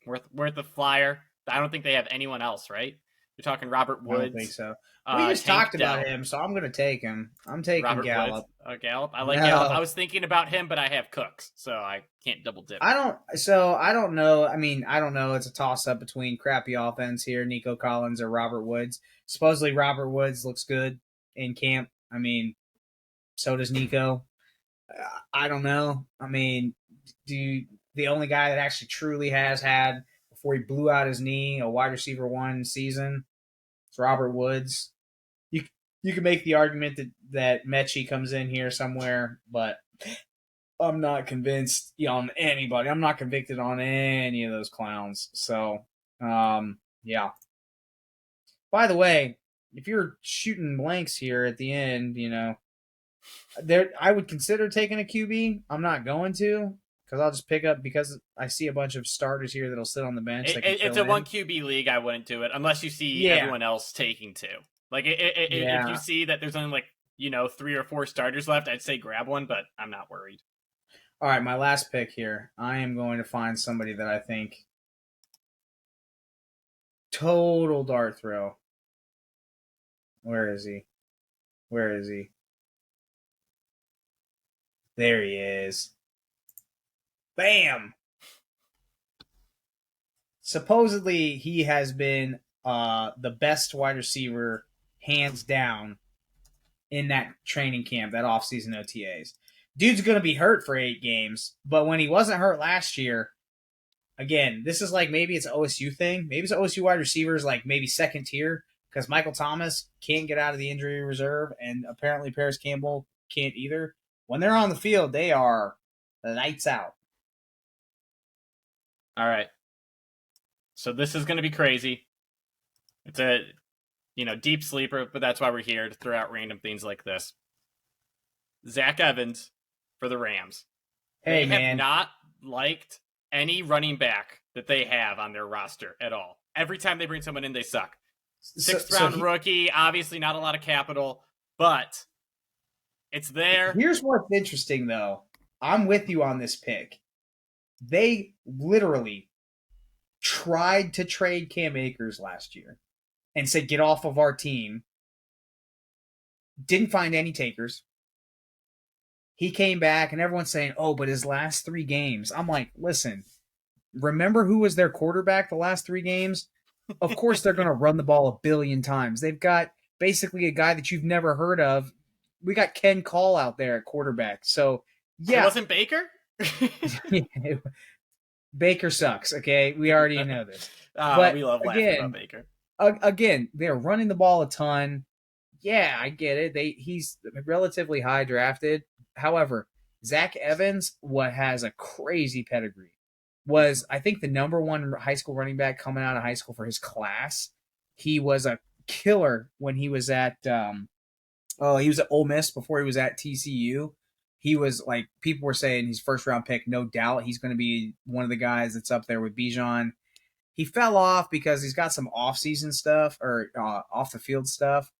Worth a flyer. I don't think they have anyone else, right? You're talking Robert Woods. I don't think so. We just talked about him, so I'm going to take him. I'm taking Robert Gallup. Woods. Gallup. I like Gallup. I was thinking about him, but I have Cooks, so I can't double dip. I don't know. I mean, I don't know. It's a toss-up between crappy offense here, Nico Collins or Robert Woods. Supposedly Robert Woods looks good in camp. I mean, so does Nico. I don't know. I mean, the only guy that actually truly has had, before he blew out his knee, a wide receiver 1 season, it's Robert Woods. You can make the argument that Mechie comes in here somewhere, but I'm not convinced on anybody. I'm not convicted on any of those clowns. So, yeah. By the way, if you're shooting blanks here at the end, I would consider taking a QB. I'm not going to, because I'll just pick up, because I see a bunch of starters here that'll sit on the bench. It's a 1 QB league. I wouldn't do it unless you see everyone else taking 2. Like if you see that there's only 3 or 4 starters left, I'd say grab one, but I'm not worried. All right, my last pick here. I am going to find somebody that I think total dart throw. Where is he? There he is. Bam! Supposedly, he has been the best wide receiver, hands down, in that training camp, that offseason OTAs. Dude's going to be hurt for 8 games, but when he wasn't hurt last year, again, this is maybe it's an OSU thing. Maybe it's OSU wide receivers, maybe second tier, because Michael Thomas can't get out of the injury reserve, and apparently Paris Campbell can't either. When they're on the field, they are lights out. All right. So this is going to be crazy. It's a, deep sleeper, but that's why we're here, to throw out random things like this. Zach Evans for the Rams. They have not liked any running back that they have on their roster at all. Every time they bring someone in, they suck. 6th round rookie, obviously not a lot of capital, but it's there. Here's what's interesting, though. I'm with you on this pick. They literally tried to trade Cam Akers last year and said, get off of our team. Didn't find any takers. he came back, and everyone's saying, "Oh, but his last 3 games." I'm like, listen, remember who was their quarterback the last 3 games? Of course, they're going to run the ball a billion times. They've got basically a guy that you've never heard of. We got Ken Call out there at quarterback. So, It yeah. wasn't Baker? Baker sucks, okay? We already know this. But we love laughing about Baker. Again, they're running the ball a ton. Yeah, I get it. He's relatively high drafted. However, Zach Evans, what has a crazy pedigree, was I think the #1 high school running back coming out of high school for his class. He was a killer when he was at he was at Ole Miss before he was at TCU. He was like, people were saying he's first round pick, no doubt. He's going to be one of the guys that's up there with Bijan. He fell off because he's got some off season stuff or off the field stuff.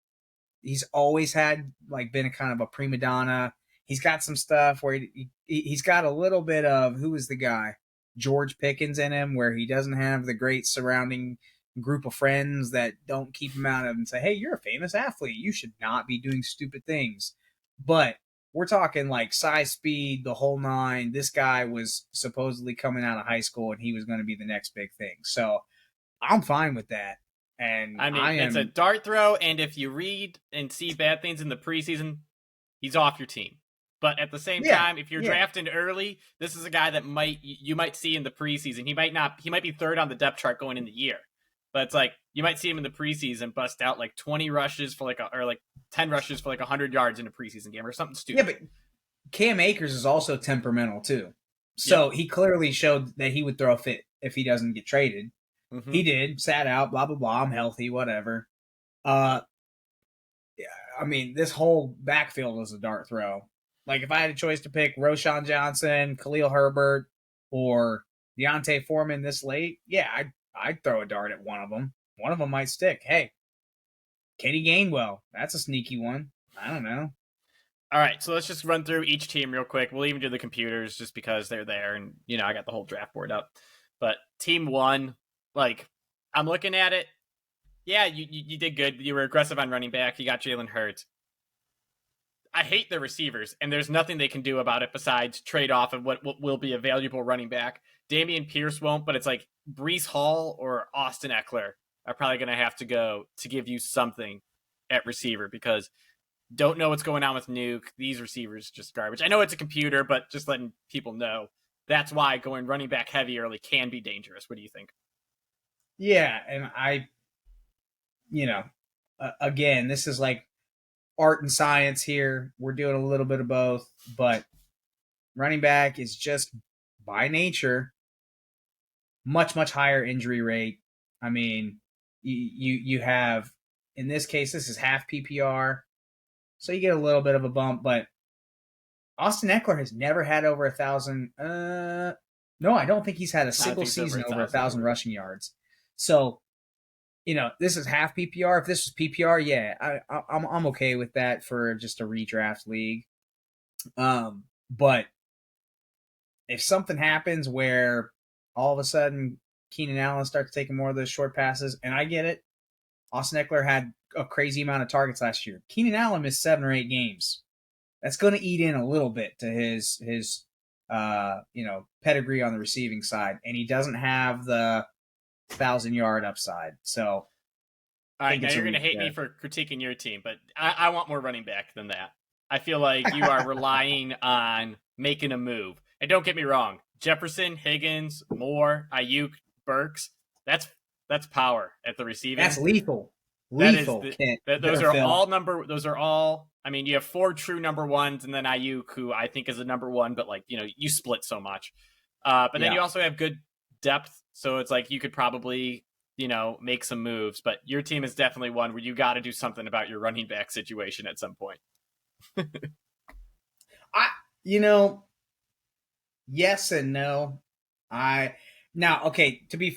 He's always had like been a kind of a prima donna. He's got some stuff where he's got a little bit of, who is the guy? George Pickens in him, where he doesn't have the great surrounding group of friends that don't keep him out of and say, hey, you're a famous athlete. You should not be doing stupid things. But we're talking like size, speed, the whole nine. This guy was supposedly coming out of high school and he was going to be the next big thing. So I'm fine with that. And I mean, it's a dart throw, and if you read and see bad things in the preseason, he's off your team. But at the same time, if you're drafting early, this is a guy that you might see in the preseason. He might be third on the depth chart going in the year. But it's like you might see him in the preseason bust out like 20 rushes for or 10 rushes for like 100 yards in a preseason game or something stupid. Yeah, but Cam Akers is also temperamental too. So he clearly showed that he would throw a fit if he doesn't get traded. Mm-hmm. He did, sat out, blah, blah, blah. I'm healthy, whatever. I mean, this whole backfield is a dart throw. Like, if I had a choice to pick Roschon Johnson, Khalil Herbert, or Deontay Foreman this late, yeah, I'd throw a dart at one of them. One of them might stick. Hey, Kenny Gainwell, that's a sneaky one. I don't know. All right, so let's just run through each team real quick. We'll even do the computers just because they're there, and, I got the whole draft board up. But team 1, like, I'm looking at it. Yeah, you did good. You were aggressive on running back. You got Jalen Hurts. I hate the receivers, and there's nothing they can do about it besides trade off of what will be a valuable running back. Dameon Pierce won't, but it's like Breece Hall or Austin Eckler are probably going to have to go to give you something at receiver because don't know what's going on with Nuke. These receivers just garbage. I know it's a computer, but just letting people know. That's why going running back heavy early can be dangerous. What do you think? Yeah, and again, this is like art and science here. We're doing a little bit of both, but running back is just by nature much, much higher injury rate. I mean, you have, in this case, this is half PPR, so you get a little bit of a bump, but Austin Eckler has never had over 1,000. No, I don't think he's had a single season over 1,000 rushing yards. So, this is half PPR. If this was PPR, yeah, I'm okay with that for just a redraft league. But if something happens where all of a sudden Keenan Allen starts taking more of those short passes, and I get it, Austin Eckler had a crazy amount of targets last year. Keenan Allen missed 7 or 8 games. That's going to eat in a little bit to his pedigree on the receiving side, and he doesn't have the 1,000-yard upside. So, all right, now you're going to hate me for critiquing your team, but I want more running back than that. I feel like you are relying on making a move. And don't get me wrong, Jefferson, Higgins, Moore, Ayuk, Burks, that's power at the receiving. That's lethal. Those are all. I mean, you have 4 true number ones, and then Ayuk, who I think is a number 1, but you split so much. But then you also have good depth, so it's like you could probably make some moves. But your team is definitely one where you got to do something about your running back situation at some point. Yes and no. To be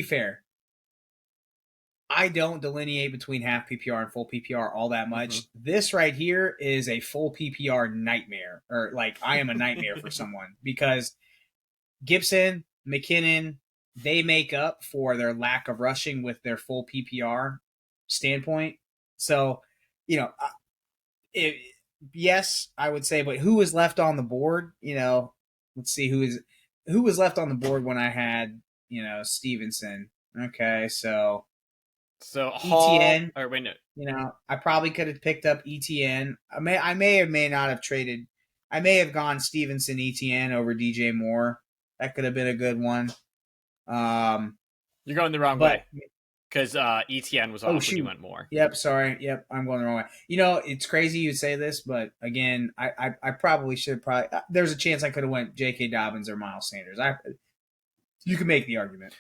fair, I don't delineate between half PPR and full PPR all that much. Mm-hmm. This right here is a full PPR nightmare, or like I am a nightmare for someone, because Gibson, McKinnon, they make up for their lack of rushing with their full PPR standpoint. So, yes, I would say, but who was left on the board? Let's see who was left on the board when I had Stevenson. Okay, so So Hall, ETN. or wait, no. I probably could have picked up ETN. I may not have traded. I may have gone Stevenson ETN over DJ Moore. That could have been a good one. You're going the wrong way because ETN was off when you went Moore. Yep, sorry. Yep, I'm going the wrong way. It's crazy you say this, but again, I probably should there's a chance I could have went J.K. Dobbins or Miles Sanders. You can make the argument.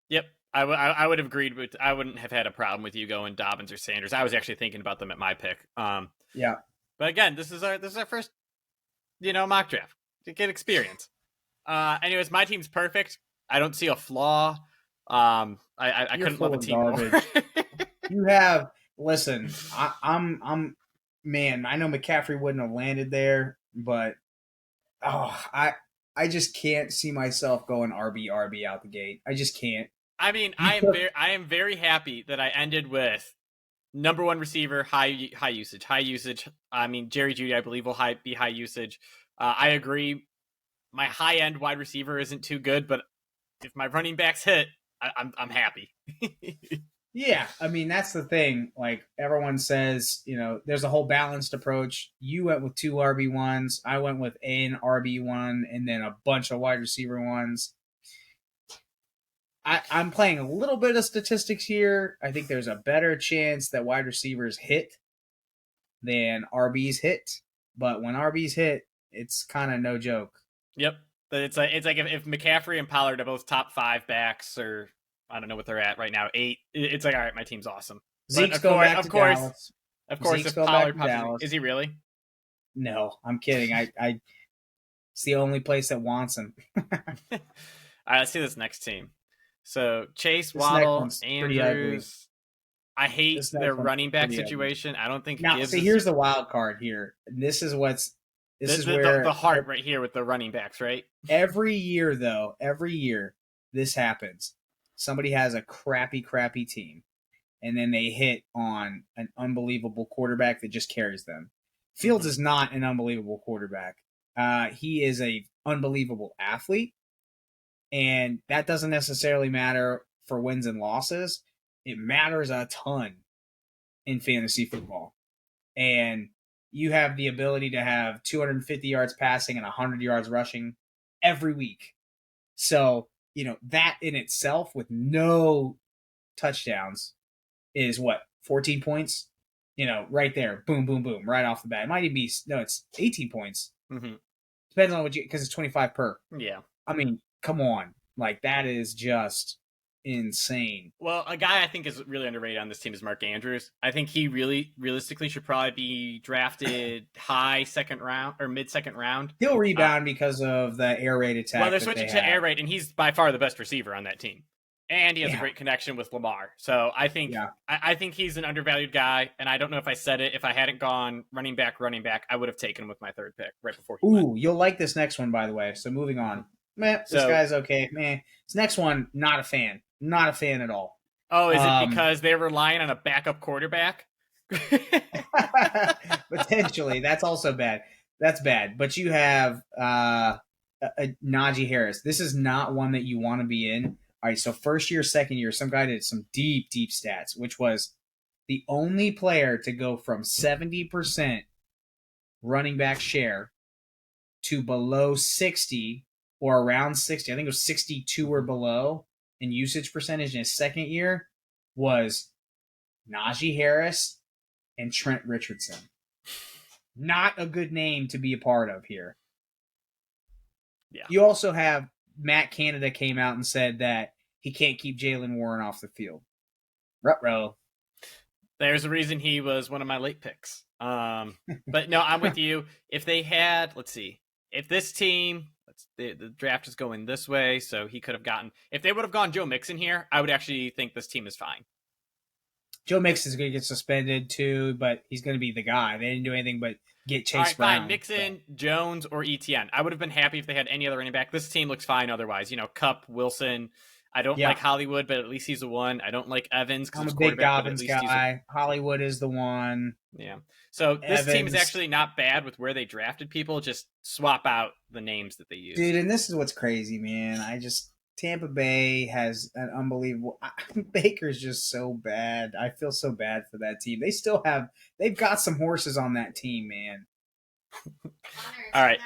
Yep. I would have agreed with. I wouldn't have had a problem with you going Dobbins or Sanders. I was actually thinking about them at my pick. Yeah. But again, this is our first, mock draft to get experience. Anyways, my team's perfect. I don't see a flaw. I couldn't love a team more. You have listen. I'm man. I know McCaffrey wouldn't have landed there, but I just can't see myself going RB out the gate. I just can't. I mean, I am very happy that I ended with number one receiver, high usage. I mean, Jerry Jeudy, I believe, will be high usage. I agree. My high end wide receiver isn't too good, but if my running backs hit, I'm happy. Yeah, I mean that's the thing. Like everyone says, there's a whole balanced approach. You went with 2 RB1s. I went with an RB1 and then a bunch of wide receiver ones. I'm playing a little bit of statistics here. I think there's a better chance that wide receivers hit than RBs hit. But when RBs hit, it's kind of no joke. Yep. It's like if McCaffrey and Pollard are both top 5 backs, or I don't know what they're at right now, 8. It's like, all right, my team's awesome. Zeke's going back to Dallas. Of course, if Pollard pops, is he really? No, I'm kidding. It's the only place that wants him. All right, let's see this next team. So Chase, Waddle, Andrews. I hate their running back situation. I don't think. Now, see, here's the wild card here. This is where the heart right here with the running backs, right? Every year, this happens. Somebody has a crappy team, and then they hit on an unbelievable quarterback that just carries them. Fields is not an unbelievable quarterback. He is a unbelievable athlete. And that doesn't necessarily matter for wins and losses. It matters a ton in fantasy football. And you have the ability to have 250 yards passing and 100 yards rushing every week. So, that in itself with no touchdowns is what? 14 points? Right there. Boom, boom, boom. Right off the bat. It might even be, no, it's 18 points. Mm-hmm. Depends on because it's 25 per. Yeah. I mean, come on. Like, that is just insane. Well, a guy I think is really underrated on this team is Mark Andrews. I think he really, realistically, should probably be drafted high second round or mid-second round. He'll rebound because of the air raid attack. Well, they're switching to air raid, and he's by far the best receiver on that team. And he has a great connection with Lamar. So I think I think he's an undervalued guy, and I don't know if I said it. If I hadn't gone running back, I would have taken him with my third pick right before he went. You'll like this next one, by the way. So moving on. This guy's okay. This next one, not a fan. Not a fan at all. Oh, is it because they're relying on a backup quarterback? Potentially. That's also bad. That's bad. But you have Najee Harris. This is not one that you want to be in. All right, so first year, second year, some guy did some deep stats, which was the only player to go from 70% running back share to below 60 or around 60. I think it was 62 or below in usage percentage in his second year was Najee Harris and Trent Richardson. Not a good name to be a part of here. Yeah. You also have Matt Canada came out and said that he can't keep Jalen Warren off the field. Ruh-roh. There's a reason he was one of my late picks. But no, I'm with you. If they had, let's see, if this team, the draft is going this way, so he could have gotten, if they would have gone Joe Mixon here, I would actually think this team is fine. Joe Mixon is going to get suspended too, but he's going to be the guy. They didn't do anything but get Chase Brown. Fine. Mixon, Jones, or ETN. I would have been happy if they had any other running back. This team looks fine otherwise. Kupp, Wilson, I don't Yeah. like Hollywood, but at least he's the one. I don't like Evans because I'm he's a big quarterback, but at Dobbins least he's a guy. Hollywood is the one. yeah. So this team is Evans. actually not bad with where they drafted people. Just swap out the names that they use. Dude, and this is what's crazy, man. Tampa Bay has an unbelievable. Baker's just so bad. I feel so bad for that team. They've got some horses on that team, man. All right.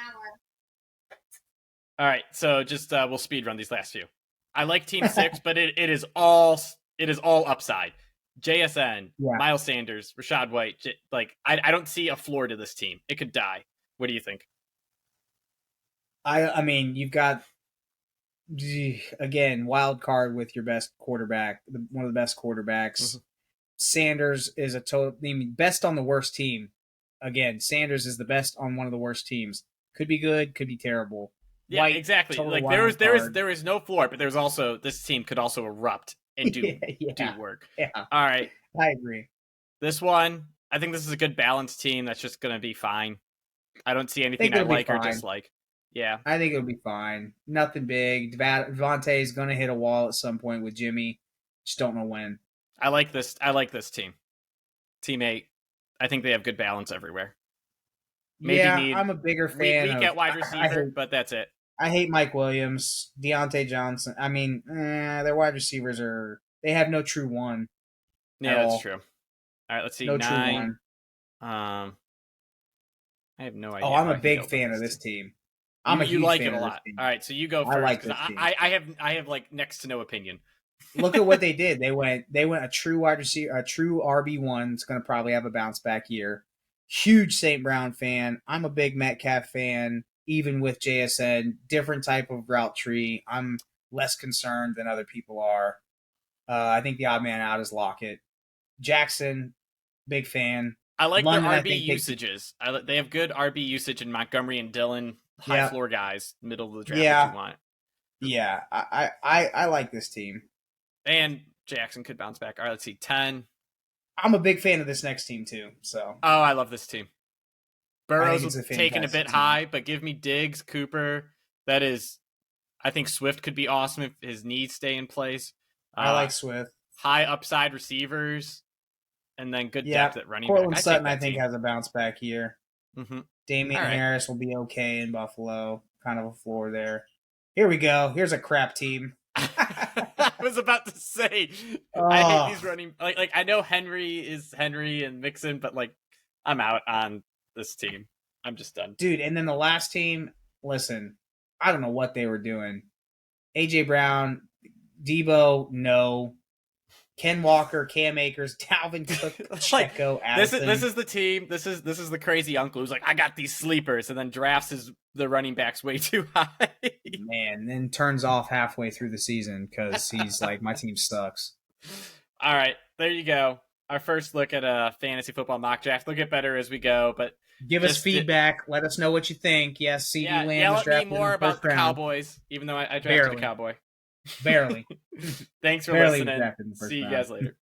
All right. So just we'll speed run these last few. I like Team 6, but it is all upside. JSN, Yeah. Miles Sanders, Rashad White. I don't see a floor to this team. It could die. What do you think? I mean, you've got again wild card with your best quarterback, one of the best quarterbacks. Mm-hmm. Sanders is best on the worst team. Again, Sanders is the best on one of the worst teams. Could be good, could be terrible. Yeah, White, exactly. Like there is no floor, but there's also this team could also erupt and do work. Yeah. All right. I agree. This one, I think this is a good balanced team that's just going to be fine. I don't see anything I like or dislike. Yeah. I think it'll be fine. Nothing big. Devontae is going to hit a wall at some point with Jimmy. Just don't know when. I like this team. Team 8. I think they have good balance everywhere. I'm a bigger fan weak at wide receiver, but that's it. I hate Mike Williams, Deontay Johnson. I mean, their wide receivers they have no true one. Yeah, that's true. All right, let's see. No 9. true one. I have no idea. Oh, I'm a big fan of this team. You like it a lot. All right, so you go first. I like this team. I have like next to no opinion. Look at what they did. They went a true wide receiver, a true RB1. It's going to probably have a bounce back year. Huge St. Brown fan. I'm a big Metcalf fan. Even with JSN, different type of route tree. I'm less concerned than other people are. I think the odd man out is Lockett. Jackson, big fan. I like London, their RB usages. They have good RB usage in Montgomery and Dillon, high floor guys, middle of the draft if you want. Yeah, I like this team. And Jackson could bounce back. All right, let's see. 10. I'm a big fan of this next team too. So. Oh, I love this team. Burrow's taken a bit high, but give me Diggs, Cooper. That is, I think Swift could be awesome if his knees stay in place. I like Swift. High upside receivers, and then good depth at running Cortland back. Sutton, I think, has a bounce back year. Mm-hmm. Damian Harris will be okay in Buffalo. Kind of a floor there. Here we go. Here's a crap team. I was about to say, I hate these running. Like I know Henry is Henry and Mixon, but like I'm out on this team. I'm just done. Dude, and then the last team, listen, I don't know what they were doing. AJ Brown, Debo, no. Ken Walker, Cam Akers, Dalvin Cook, Pacheco, Addison. This is the team. This is the crazy uncle who's like, I got these sleepers, and then drafts the running backs way too high. Man, then turns off halfway through the season because he's like, my team sucks. All right, there you go. Our first look at a fantasy football mock draft. They'll get better as we go, but give us feedback. Let us know what you think. Yes, CD Lamb was drafted. Yell at me more about the Cowboys, even though I drafted a Cowboy. Barely. Thanks for listening. See you guys later.